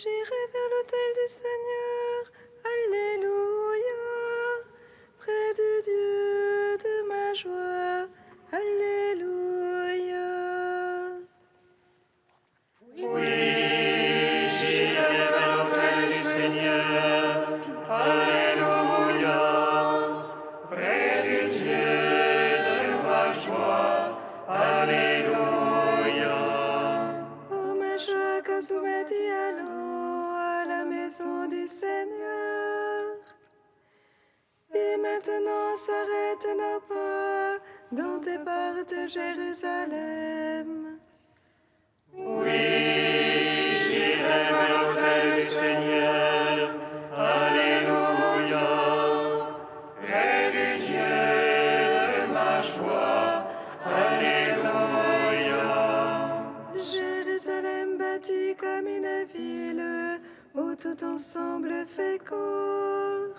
J'irai vers l'autel du Seigneur. Alléluia. Près du Dieu de ma joie. Alléluia. Oui, j'irai vers l'autel du Seigneur. Alléluia. Près du Dieu de ma joie. Alléluia. Oh, ma joie comme tout dit allons à la maison du Seigneur. Et maintenant s'arrête nos pas dans tes portes, Jérusalem. Oui, j'irai vers l'autel du Seigneur. Alléluia. Près du Dieu de ma joie. Alléluia. Jérusalem bâtie comme une ville où tout ensemble fait corps.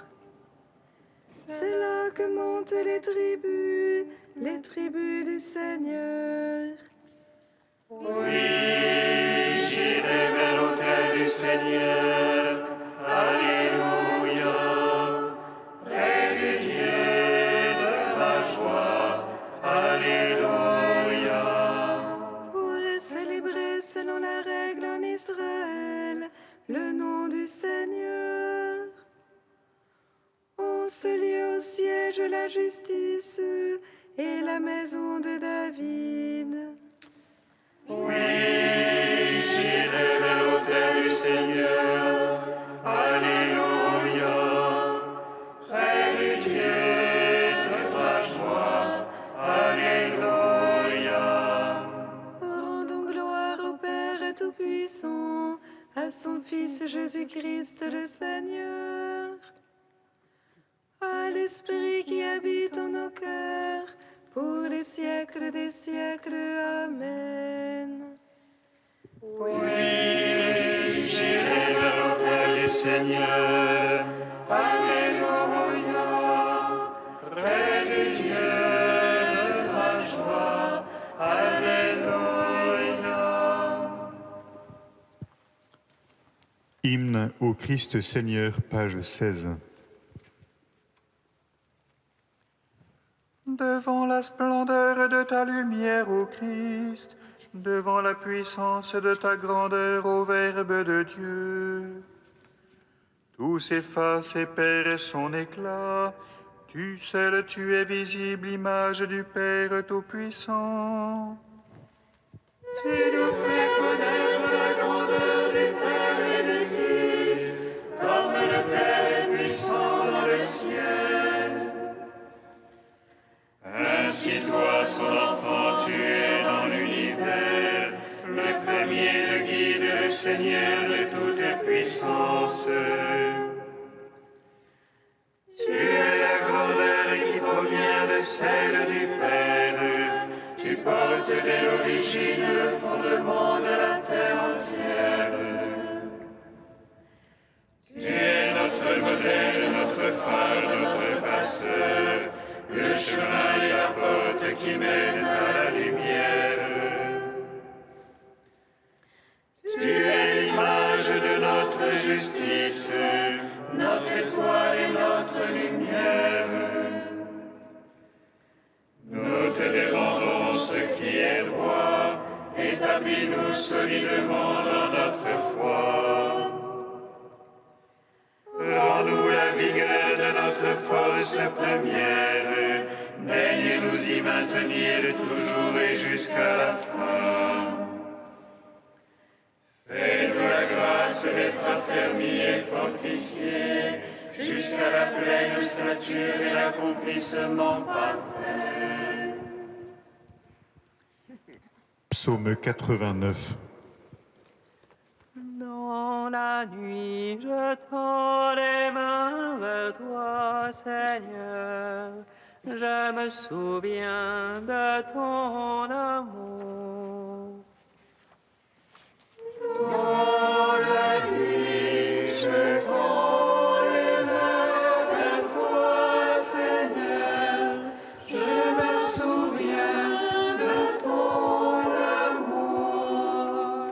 C'est là que montent les tribus du Seigneur. Oui, j'irai vers l'autel du Seigneur. Alléluia. Près du Dieu de ma joie. Alléluia. Pour célébrer selon la règle en Israël le nom du Seigneur. En ce lieu au siège la justice et la maison de David. Oui, j'irai vers l'autel du Seigneur. Alléluia. Près du Dieu de ma joie. Alléluia. Rendons gloire au Père Tout-Puissant, à son Fils Jésus-Christ le Seigneur, à l'Esprit qui habite en nos cœurs, pour les siècles des siècles. Amen. Oui, j'irai vers l'autel du Seigneur. Alléluia. Près du Dieu de ma joie. Alléluia. Hymne au Christ Seigneur, page 16. Devant la splendeur de ta lumière, ô Christ, devant la puissance de ta grandeur, ô Verbe de Dieu, tout s'efface et perd son éclat. Tu seul, tu es visible, image du Père Tout-Puissant. Tu nous fais connaître la grandeur du Père et du Fils, comme le Père est puissant dans le ciel. Ainsi toi, son enfant, tu es dans l'univers, le premier, le guide, le Seigneur de toute puissance. Tu es la grandeur qui provient de celle du Père. Tu portes dès l'origine le fondement de la terre entière. Tu es notre modèle, notre phare, notre passeur, le chemin et la porte qui mènent à la lumière. Tu es l'image de notre justice, notre étoile et notre lumière. Nous te demandons ce qui est droit, établis-nous solidement dans notre foi. Rends-nous la vigueur de notre force première, daigne nous y maintenir toujours et jusqu'à la fin. Fais-nous la grâce d'être affermis et fortifiés jusqu'à la pleine stature et l'accomplissement parfait. Psaume 89. Dans la nuit, je tends les mains vers toi, Seigneur. Je me souviens de ton amour. Dans la nuit, je tends les mains vers toi, Seigneur. Je me souviens de ton amour.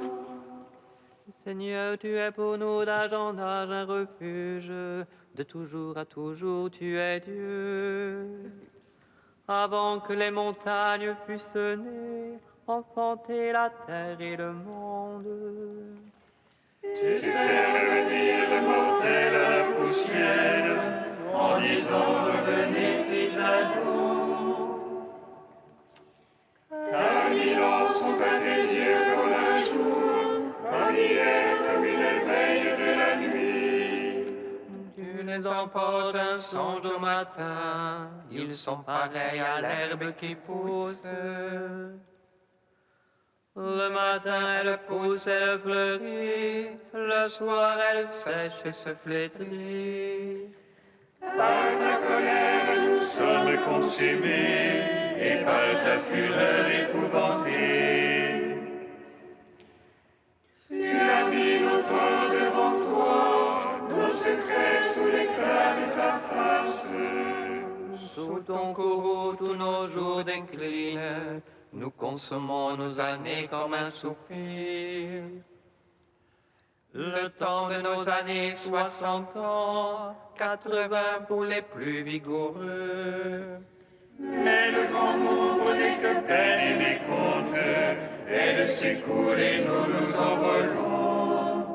Seigneur, tu es pour nous d'âge en âge un refuge. De toujours à toujours, tu es Dieu. Avant que les montagnes fussent nées, enfanter la terre et le monde. Tu fais revenir le mortel à la poussière, en disant revenez, fils d'Adam. Car 1000 ans sont à tes yeux comme un jour, comme hier, comme une veille de la nuit. Tu les emportes un songe au matin, ils sont pareils à l'herbe qui pousse. Le matin, elle pousse, elle fleurit, le soir, elle sèche et se flétrit. Par ta colère, nous sommes consumés, et par ta fureur épouvantée. Tu as mis nos torts devant toi, nos secrets sous l'éclat de ta face. Sous ton courroux, tous nos jours déclinent, nous consommons nos années comme un soupir. Le temps de nos années, 60 ans, 80 pour les plus vigoureux. Mais le grand nombre n'est que peine et mécompte, et de s'écouler, nous nous envolons.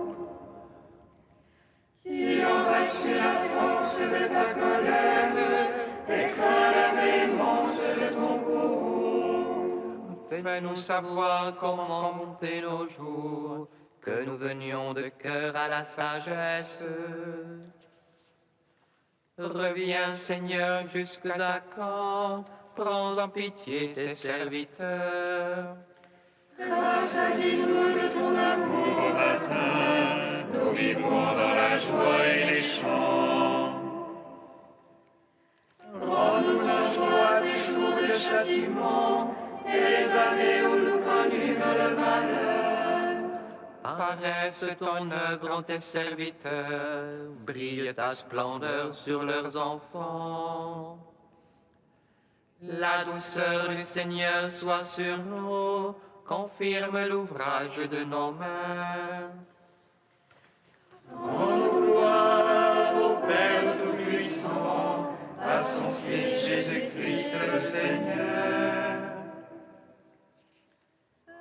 Qui aura su la force de ta colère, et craint la véhémence de ton courroux? Fais-nous savoir comment compter nos jours, que nous venions de cœur à la sagesse. Reviens, Seigneur, jusqu'à quand? Prends en pitié tes serviteurs. Rassasie-nous de ton amour au matin, nous vivrons dans la joie et les chants. Rends-nous en joie tes jours de châtiment, et les années où nous connûmes le malheur. Paraisse ton œuvre en tes serviteurs, brille ta splendeur sur leurs enfants. La douceur du Seigneur soit sur nous, confirme l'ouvrage de nos mains. Rendons gloire au Père Tout-Puissant, à son Fils Jésus-Christ le Seigneur,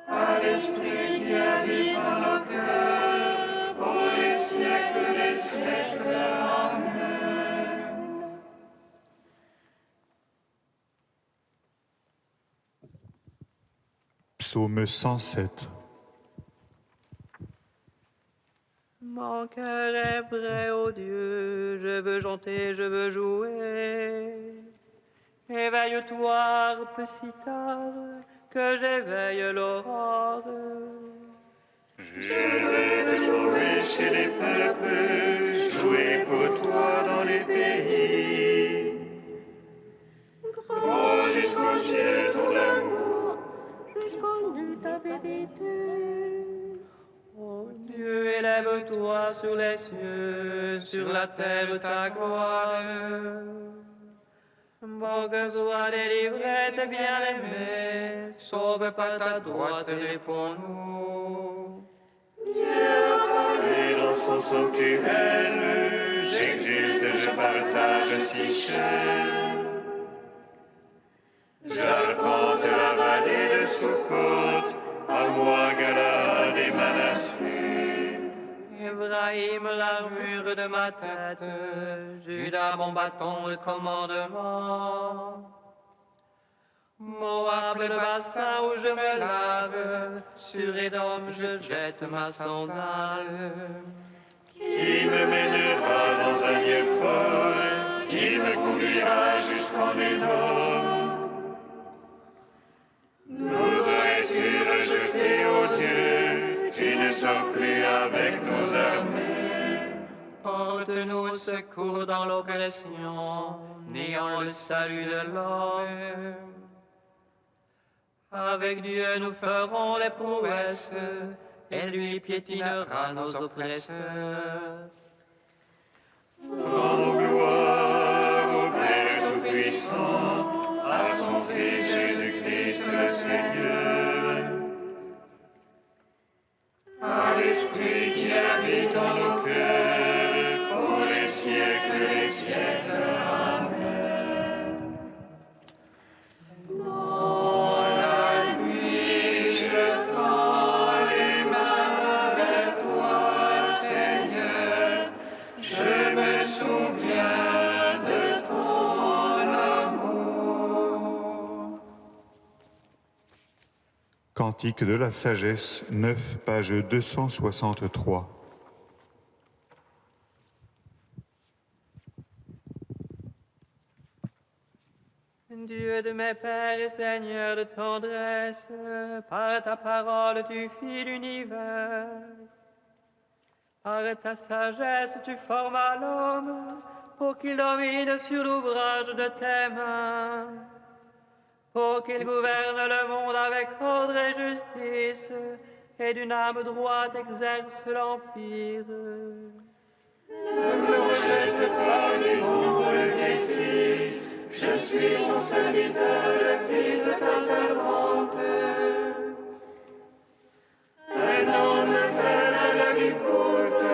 à l'Esprit qui habite en nos cœurs, pour les siècles des siècles. Amen. Psaume 107. Mon cœur est prêt, ô Dieu, je veux chanter, je veux jouer. Éveille-toi, harpe si tard, que j'éveille l'aurore. Je veux te jouer chez les peuples, jouer pour toi dans les pays. Oh, jusqu'aux cieux ton amour, Jusqu'au nu ta vérité. Ô Dieu, élève-toi sur les cieux, sur la terre ta gloire. Bon que soit délivré tes bien-aimés, sauve par ta droite, réponds-nous. et dans son sanctuaire, j'exulte, je partage si cher. J'arpente la vallée de Sukkot, à moi Galaad et Manassé. Éphraïm, l'armure de ma tête, Judas, mon bâton, le commandement. Moab, le bassin où je me lave, sur Édom, je jette ma sandale. Qui me mènera dans un lieu fort, qui me conduira jusqu'en Édom. Nous aurais-tu rejeté, ô Dieu, tu ne sors plus avec nos armées. Porte-nous secours dans l'oppression, niant le salut de l'homme. Avec Dieu nous ferons les prouesses, et lui piétinera nos oppresseurs. Rendons gloire au Père Tout-Puissant, à son Fils Jésus-Christ le Seigneur, à l'Esprit qui Cantique de la sagesse, 9, page 263. Dieu de mes pères et Seigneur de tendresse, par ta parole tu fis l'univers. Par ta sagesse tu formas l'homme pour qu'il domine sur l'ouvrage de tes mains, pour qu'il gouverne le monde avec ordre et justice, et d'une âme droite exerce l'empire. Ne me rejette pas du nombre de tes fils, je suis ton serviteur, le fils de ta servante. Un homme faible à la vie courte,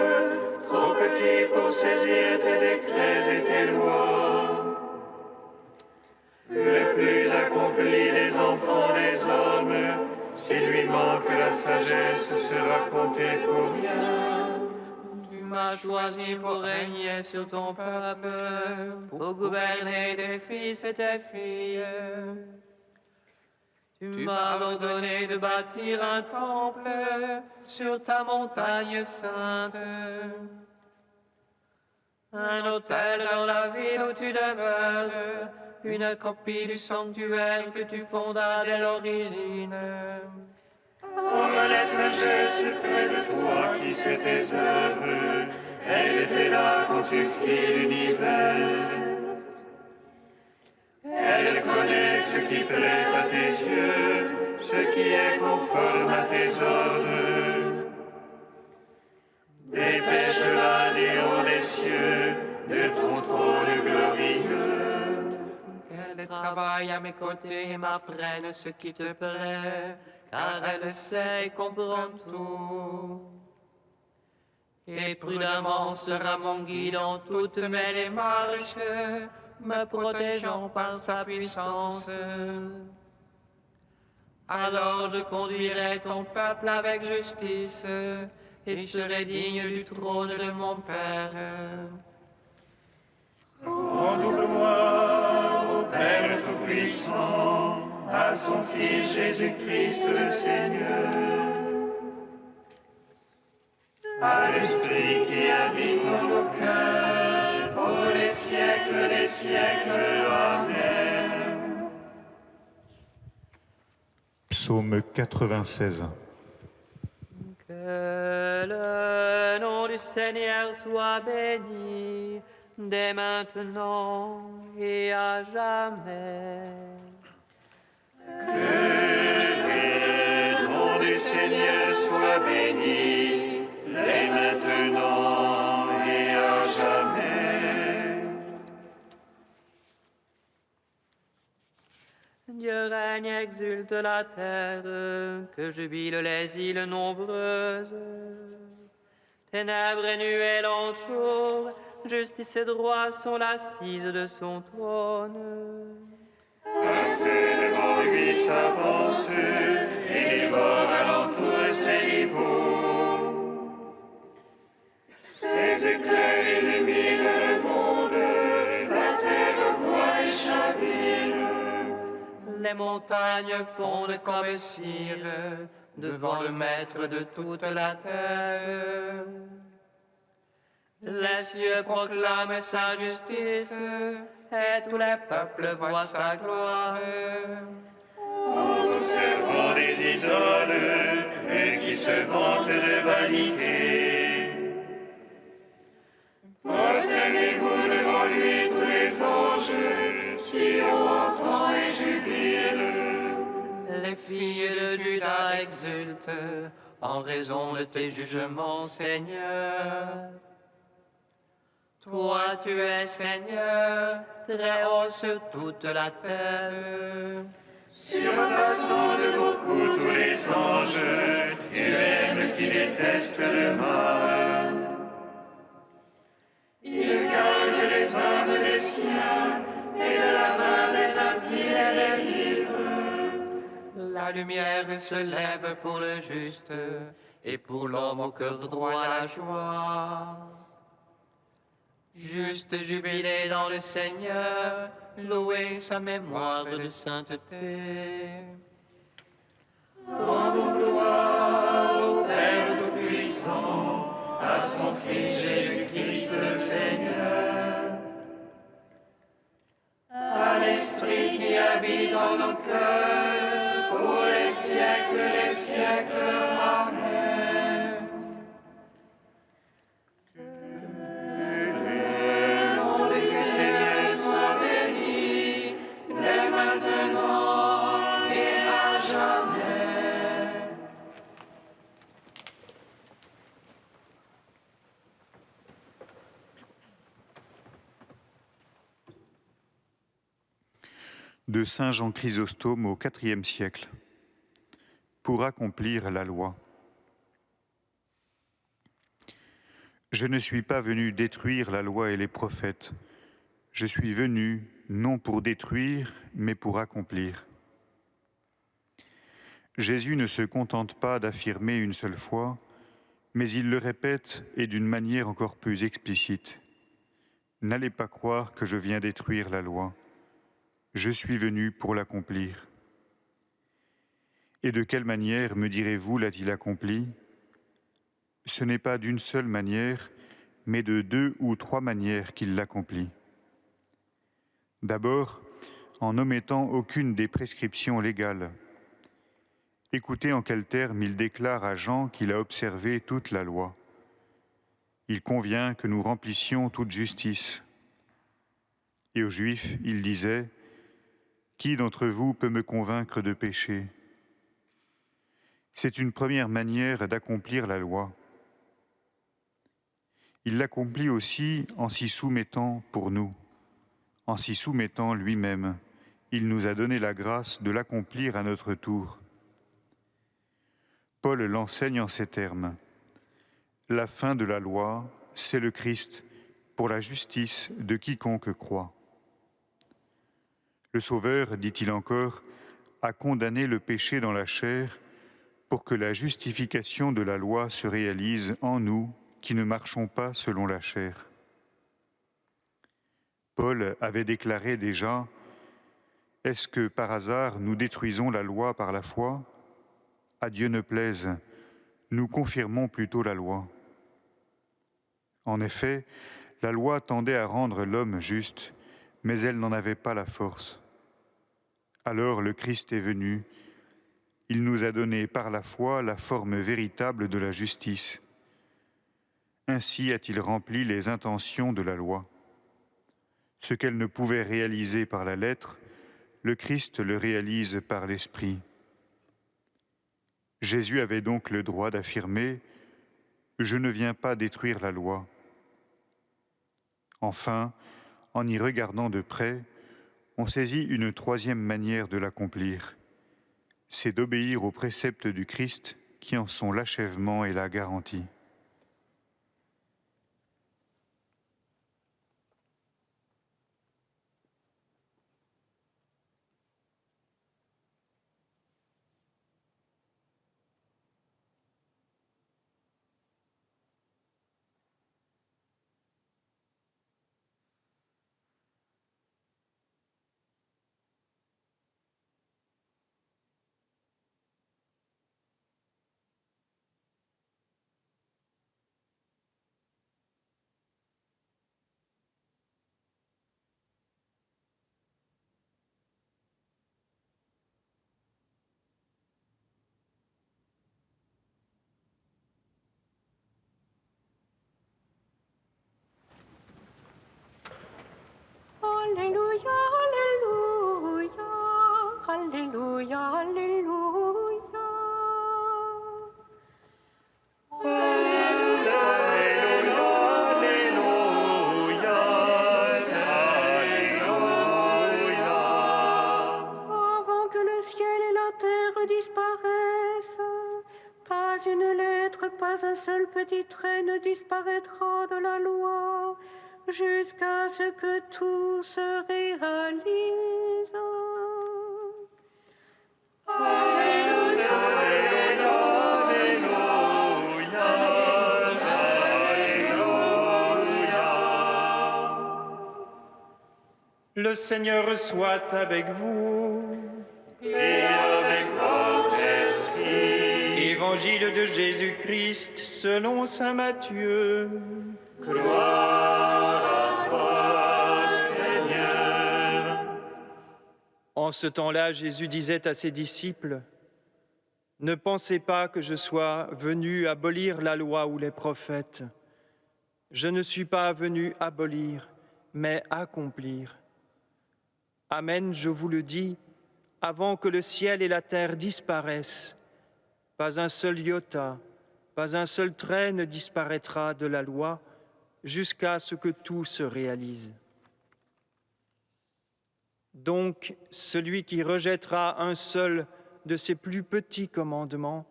trop petit pour saisir tes décrets et tes lois. Le plus accompli des enfants des hommes, s'il lui manque la sagesse, sera compté pour rien. Tu m'as choisi pour régner sur ton peuple, pour gouverner tes fils et tes filles. Tu m'as ordonné de bâtir un temple sur ta montagne sainte, un autel dans la ville où tu demeures, une copie du sanctuaire que tu fondas dès l'origine. Homme la sagesse près de toi qui sait tes œuvres, elle était là quand tu fis l'univers. Elle connaît ce qui plaît à tes yeux, ce qui est conforme à tes ordres. Dépêche-la du haut des cieux, de ton trône glorieux. Qu'elle travaille à mes côtés et m'apprenne ce qui te plaît, car elle sait et comprend tout. Et prudemment sera mon guide dans toutes mes démarches, me protégeant par sa puissance. Alors je conduirai ton peuple avec justice, et serai digne du trône de mon Père. Rends-nous-gloire au Père Tout-Puissant, à son Fils Jésus-Christ le Seigneur, à l'Esprit qui habite en nos cœurs, pour les siècles des siècles. Amen. Psaume 96. Que le nom du Seigneur soit béni, dès maintenant et à jamais. Le nom du Seigneur soit béni, dès maintenant et à jamais. Dieu règne, exulte la terre, que jubilent les îles nombreuses. Ténèbres et nuées l'entourent, justice et droit sont l'assise de son trône. Un feu devant lui s'avance et dévore alentour ses rivaux. Ses éclairs illuminent le monde, la terre voit et chavire. Les montagnes fondent comme cire devant le maître de toute la terre. Les cieux proclament sa justice et tous les peuples voient sa gloire. Nous servons des idoles et qui se vantent de vanité. Prosternez-vous devant lui tous les anges, si on entend et jubile. Les filles de Juda exultent en raison de tes jugements, Seigneur. Toi, tu es Seigneur, très haut sur toute la terre. Surpassant de beaucoup tous les anges, tu aimes qui détestent le mal. Il garde les âmes des siens, et de la main des impies les délivre. La lumière se lève pour le juste, et pour l'homme au cœur droit la joie. Juste jubilé dans le Seigneur, louez sa mémoire de sainteté. Rendons gloire au Père Tout-Puissant, à son Fils Jésus-Christ le Seigneur, à l'Esprit qui habite en nos cœurs, pour les siècles des siècles. Amen. Que le nom du Seigneur soit béni, dès maintenant et à jamais. De Saint Jean Chrysostome au IVe siècle, pour accomplir la loi. Je ne suis pas venu détruire la loi et les prophètes. Je suis venu non pour détruire, mais pour accomplir. Jésus ne se contente pas d'affirmer une seule fois, mais il le répète et d'une manière encore plus explicite. N'allez pas croire que je viens détruire la loi. Je suis venu pour l'accomplir. Et de quelle manière, me direz-vous, l'a-t-il accompli ? Ce n'est pas d'une seule manière, mais de 2 ou 3 manières qu'il l'accomplit. D'abord, en n'omettant aucune des prescriptions légales. Écoutez en quels termes il déclare à Jean qu'il a observé toute la loi. Il convient que nous remplissions toute justice. Et aux Juifs, il disait « Qui d'entre vous peut me convaincre de péché ?» C'est une première manière d'accomplir la loi. Il l'accomplit aussi en s'y soumettant pour nous. En s'y soumettant lui-même, il nous a donné la grâce de l'accomplir à notre tour. Paul l'enseigne en ces termes. La fin de la loi, c'est le Christ pour la justice de quiconque croit. Le Sauveur, dit-il encore, a condamné le péché dans la chair pour que la justification de la loi se réalise en nous qui ne marchons pas selon la chair. Paul avait déclaré déjà « Est-ce que par hasard nous détruisons la loi par la foi ? À Dieu ne plaise, nous confirmons plutôt la loi. » En effet, la loi tendait à rendre l'homme juste, mais elle n'en avait pas la force. Alors le Christ est venu. Il nous a donné par la foi la forme véritable de la justice. Ainsi a-t-il rempli les intentions de la loi. Ce qu'elle ne pouvait réaliser par la lettre, le Christ le réalise par l'Esprit. Jésus avait donc le droit d'affirmer « Je ne viens pas détruire la loi ». Enfin, en y regardant de près, on saisit une troisième manière de l'accomplir. C'est d'obéir aux préceptes du Christ qui en sont l'achèvement et la garantie. Alléluia, Alléluia, Alléluia, Alléluia. Avant que le ciel et la terre disparaissent, pas une lettre, pas un seul petit trait ne disparaîtra de la loi, jusqu'à ce que tout se réalise. Alléluia, Alléluia, Le Seigneur soit avec vous. Et avec votre esprit. Évangile de Jésus-Christ selon saint Matthieu. Gloire à toi, Seigneur. En ce temps-là, Jésus disait à ses disciples, « Ne pensez pas que je sois venu abolir la loi ou les prophètes. Je ne suis pas venu abolir, mais accomplir. Amen, je vous le dis, avant que le ciel et la terre disparaissent, pas un seul iota, pas un seul trait ne disparaîtra de la loi jusqu'à ce que tout se réalise. Donc, celui qui rejettera un seul de ces plus petits commandements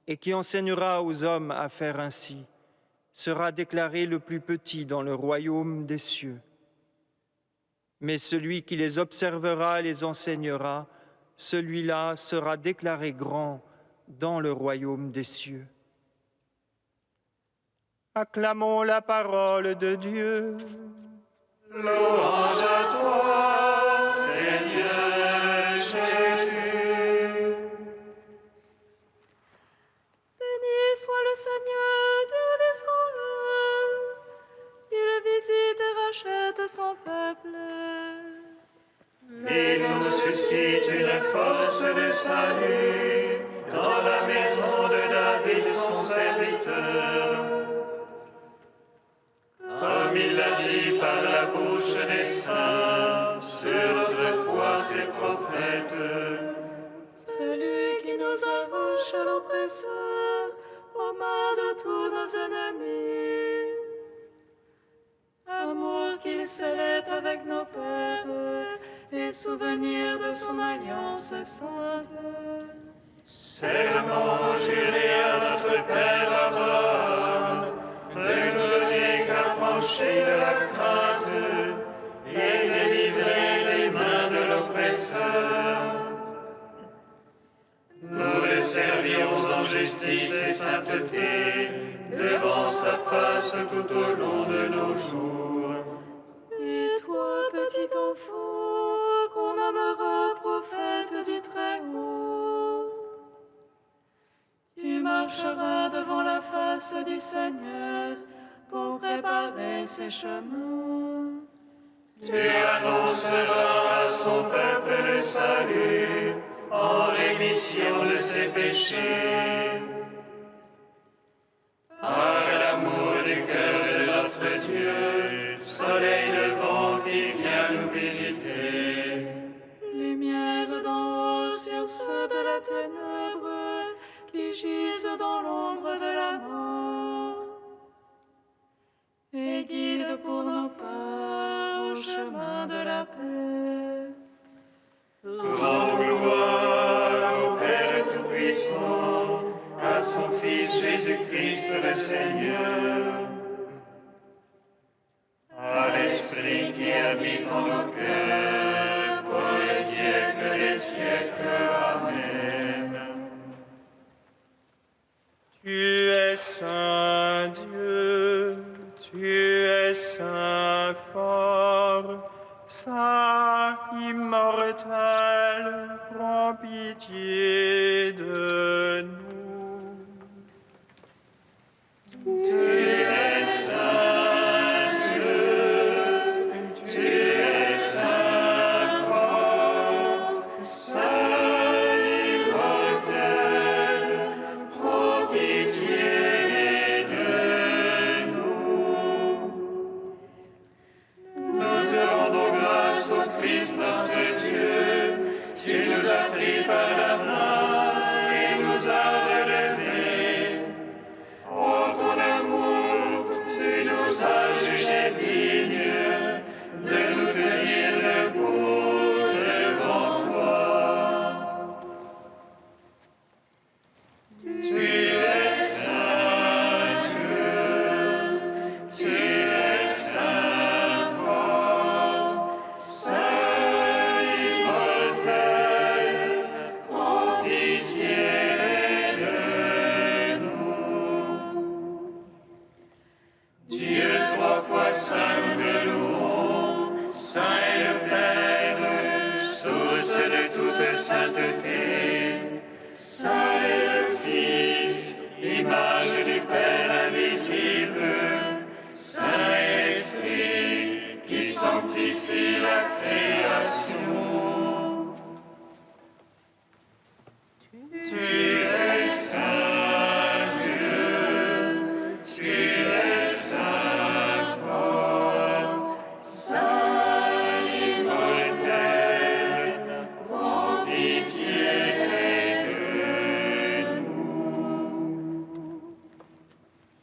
et qui enseignera aux hommes à faire ainsi, sera déclaré le plus petit dans le royaume des cieux. Mais celui qui les observera et les enseignera, celui-là sera déclaré grand dans le royaume des cieux. » Acclamons la parole de Dieu. Louange à toi, Seigneur Jésus. Béni soit le Seigneur, Dieu d'Israël. Il visite et rachète son peuple. Il nous suscite une force de salut dans la maison de David, son serviteur. Comme il l'a dit par la bouche des saints, sur notre foi ses prophètes. Celui qui nous arrache à l'oppresseur, aux mains de tous nos ennemis. Amour qu'il scellait avec nos pères, et souvenir de son alliance sainte. Serment juré à notre Père Abraham, de nous donner qu'affranchis de la crainte et délivrer des mains de l'oppresseur. Nous le servions en justice et sainteté devant sa face tout au long de nos jours. Et toi, petit enfant, qu'on nommera prophète du Très-Haut, tu marcheras devant la face du Seigneur pour préparer ses chemins. Tu annonceras à son peuple le salut en rémission de ses péchés. Par l'amour du cœur de notre Dieu, soleil levant qui vient nous visiter. Lumière d'en haut sur ceux de la ténèbre qui gisent dans l'ombre de la mort. Et guide pour nos pas au chemin de la paix. Rends gloire au Père Tout-Puissant, à son Fils Jésus-Christ le Seigneur, à l'Esprit qui habite en nos cœurs, pour les siècles des siècles. Amen. Tu es saint Dieu, tu es saint fort, saint immortel, prends pitié de nous. Tu es saint Dieu, tu es saint fort, saint immortel, prends pitié de nous. Nous te rendons grâce au Christ notre Dieu, tu nous as pris par la main et nous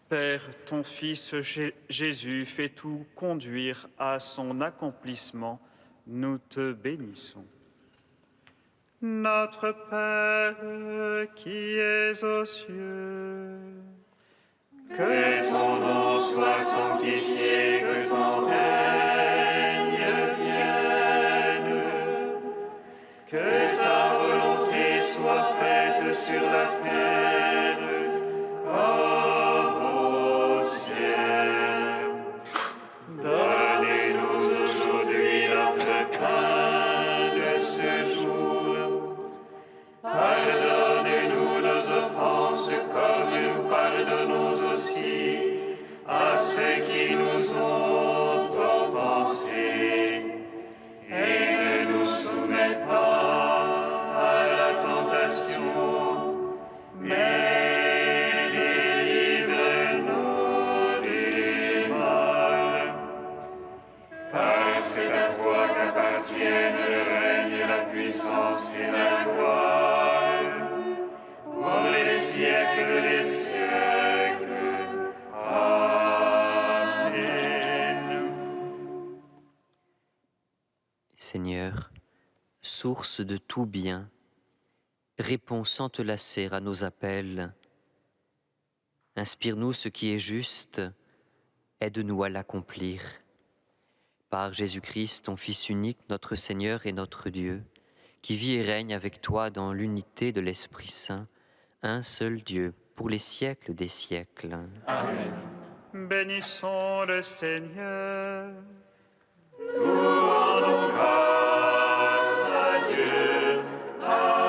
Père, ton Fils Jésus fait tout conduire à son accomplissement. Nous te bénissons. Notre Père qui es aux cieux, Que ton nom soit sanctifié, que ton règne vienne, que ta volonté soit faite sur la terre comme au ciel. Donnez-nous aujourd'hui notre pain de ce jour. Pardonne-nous nos offenses comme nous pardonnons aussi à ceux qui nous ont offensés. Et ne nous soumets pas à la tentation, mais délivre-nous du mal. Car c'est à toi qu'appartiennent le règne, la puissance et la gloire, pour les siècles des siècles. Amen. Seigneur, source de tout bien, réponds sans te lasser à nos appels. Inspire-nous ce qui est juste, aide-nous à l'accomplir. Par Jésus-Christ, ton Fils unique, notre Seigneur et notre Dieu, qui vit et règne avec toi dans l'unité de l'Esprit Saint, un seul Dieu, pour les siècles des siècles. Amen. bénissons le Seigneur. Nous rendons grâce à Dieu. Amen.